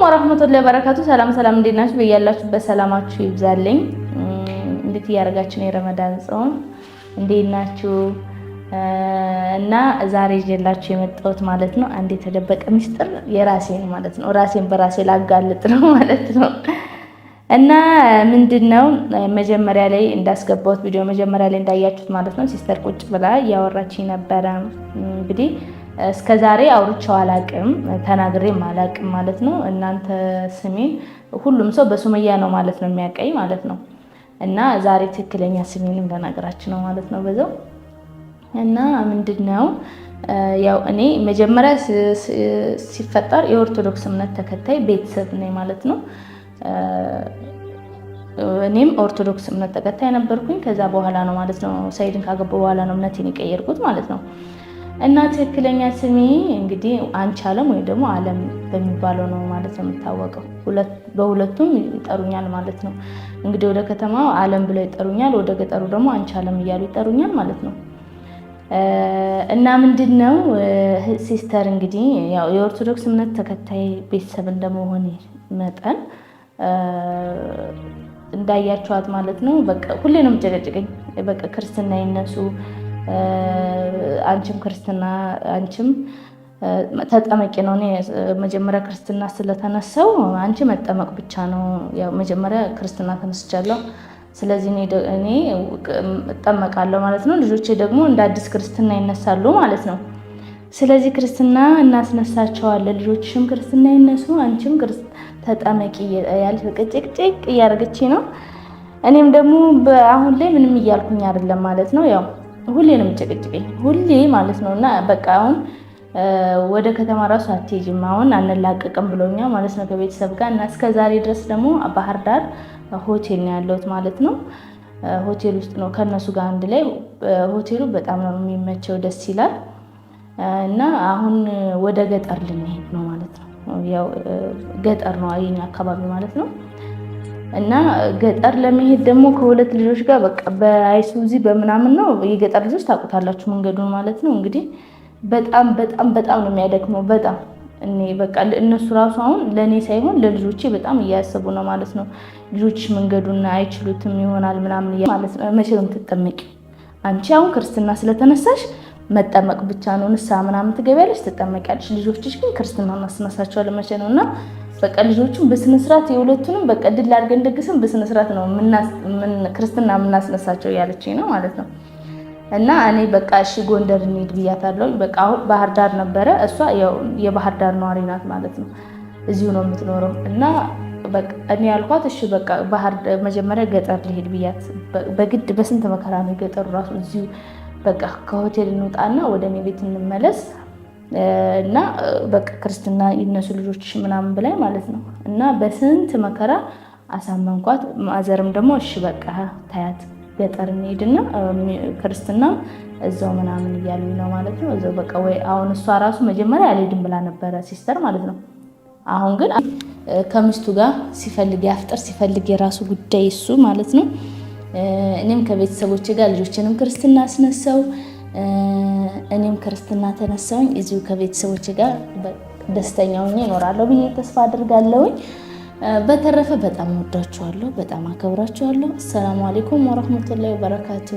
ወራህመቱላሂ ወበረካቱ። ሰላም እንዴት ናችሁ? በያላችሁበት ሰላማችሁ ይብዛልኝ። እንዴት ያረጋችሁ ነው የረመዳን ጾም? እንዴት ናችሁ? እና ዛሬ ይዤላችሁ የመጣሁት ማለት ነው አንድ የተደበቀ ምስጢር የራሴን ማለት ነው ራሴን በራሴ ላጋልጥ ነው ማለት ነው። እና ምንድነው መጀመሪያ ላይ እንዳስገባሁት ቪዲዮ መጀመሪያ ላይ እንዳያችሁት ማለት ነው ሲስተር ቁጭ ብላ ያወራችኝ ነበረ። እንግዲህ እስከዛሬ አውርቼው አላቅም ተናግሬም አላቅም ማለት ነው። እናንተ ስሜን ሁሉም ሰው በሱመያ ነው ማለት ነው የሚያቀኝ ማለት ነው። እና ዛሬ ትክክለኛ ስሜንም ልነግራችሁ ነው ማለት ነው በዛው። እና ምንድነው ያው እኔ መጀመሪያ ሲፈጠር የኦርቶዶክስ እምነት ተከታይ ቤተሰብ ነኝ ማለት ነው። እኔም ኦርቶዶክስ እምነት ተከታይ ነበርኩኝ። ከዛ በኋላ ነው ማለት ነው ሰይድን ካገባሁ በኋላ ነው እምነቴን የቀየርኩት ማለት ነው። እና ትክክለኛ ስሜ እንግዲህ አንቻለም ወይ ደግሞ አለም በሚባለው ነው ማለት ነው የምታወቀው። በሁለቱም ይጠሩኛል ማለት ነው። እንግዲህ ወደ ከተማው አለም ብለው ይጠሩኛል፣ ወደ ገጠሩ ደግሞ አንቻለም እያሉ ይጠሩኛል ማለት ነው። እና ምንድነው ሲስተር እንግዲህ ያው የኦርቶዶክስ እምነት ተከታይ ቤተሰብ እንደመሆኔ መጠን እንዳያችኋት ማለት ነው በቃ ሁሌ ነው የምጨቀጭቀኝ። በቃ ክርስትና ይነሱ አንቺም ክርስትና አንቺም ተጠመቂ ነው። እኔ መጀመሪያ ክርስትና ስለተነሳው አንቺ መጠመቅ ብቻ ነው። ያው መጀመሪያ ክርስትና ተነስቻለሁ፣ ስለዚህ እኔ እጠመቃለሁ ማለት ነው። ልጆቼ ደግሞ እንደ አዲስ ክርስትና ይነሳሉ ማለት ነው። ስለዚህ ክርስትና እናስነሳቸዋለን። ልጆችሽም ክርስትና ይነሱ፣ አንቺም ተጠመቂ ያልሽ ጭቅጭቅ እያደረገች ነው። እኔም ደግሞ አሁን ላይ ምንም እያልኩኝ አይደለም ማለት ነው። ያው ሁሌ ነው የምጨቅጭቀኝ ሁሌ ማለት ነው። እና በቃ አሁን ወደ ከተማ ራሱ አትሄጂም አሁን አንላቀቅም ብሎኛል ማለት ነው ከቤተሰብ ጋር። እና እስከዛሬ ድረስ ደግሞ ባህር ዳር ሆቴል ነው ያለሁት ማለት ነው። ሆቴል ውስጥ ነው ከነሱ ጋር አንድ ላይ። ሆቴሉ በጣም ነው የሚመቸው፣ ደስ ይላል። እና አሁን ወደ ገጠር ልንሄድ ነው ማለት ነው። ያው ገጠር ነው የኛ አካባቢ ማለት ነው። እና ገጠር ለመሄድ ደግሞ ከሁለት ልጆች ጋር በቃ በአይሱዚ በምናምን ነው። የገጠር ልጆች ታውቁታላችሁ መንገዱን ማለት ነው። እንግዲህ በጣም ነው የሚያደክመው በጣም። እኔ በቃ እነሱ ራሱ አሁን ለኔ ሳይሆን ለልጆቼ በጣም እያሰቡ ነው ማለት ነው። ልጆች መንገዱን አይችሉትም ይሆናል ምናምን ማለት ነው። መቼ ነው የምትጠመቂው አንቺ? አሁን ክርስትና ስለተነሳሽ መጠመቅ ብቻ ነው፣ ንስሐ ምናምን ትገቢያለሽ ትጠመቂያለሽ። ልጆችሽ ግን ክርስትና እናስነሳቸዋለን መቼ ነው? እና በቃ ልጆቹን በስነ ስርዓት የሁለቱንም በቃ ድል አድርገን ደግሰን በስነ ስርዓት ነው ክርስትና የምናስነሳቸው ያለችኝ ነው ማለት ነው። እና እኔ በቃ እሺ ጎንደር እንሂድ ብያታለሁ። በቃ አሁን ባህር ዳር ነበረ፣ እሷ ያው የባህር ዳር ነዋሪ ናት ማለት ነው፣ እዚሁ ነው የምትኖረው። እና በቃ እኔ ያልኳት እሺ በቃ መጀመሪያ ገጠር ልሄድ ብያት በግድ በስንት መከራ ነው ገጠሩ ራሱ እዚሁ በቃ ከሆቴል እንውጣና ወደ እኔ ቤት እንመለስ እና በቃ ክርስትና ይነሱ ልጆች ምናምን ብላይ ማለት ነው። እና በስንት መከራ አሳመንኳት። ማዘርም ደግሞ እሺ በቃ ታያት ገጠር እንሄድና ክርስትና እዛው ምናምን እያሉኝ ነው ማለት ነው። እዛው በቃ ወይ አሁን እሷ ራሱ መጀመሪያ አልሄድም ብላ ነበረ ሲስተር ማለት ነው። አሁን ግን ከሚስቱ ጋር ሲፈልግ ያፍጠር ሲፈልግ የራሱ ጉዳይ እሱ ማለት ነው። እኔም ከቤተሰቦቼ ጋር ልጆችንም ክርስትና አስነሳው፣ እኔም ክርስትና ተነሳውኝ። እዚሁ ከቤተሰቦቼ ጋር ደስተኛ ሆኜ እኖራለሁ ብዬ ተስፋ አድርጋለሁኝ። በተረፈ በጣም ወዳችኋለሁ፣ በጣም አከብራችኋለሁ። አሰላሙ አለይኩም ወራህመቱላሂ ወበረካቱ።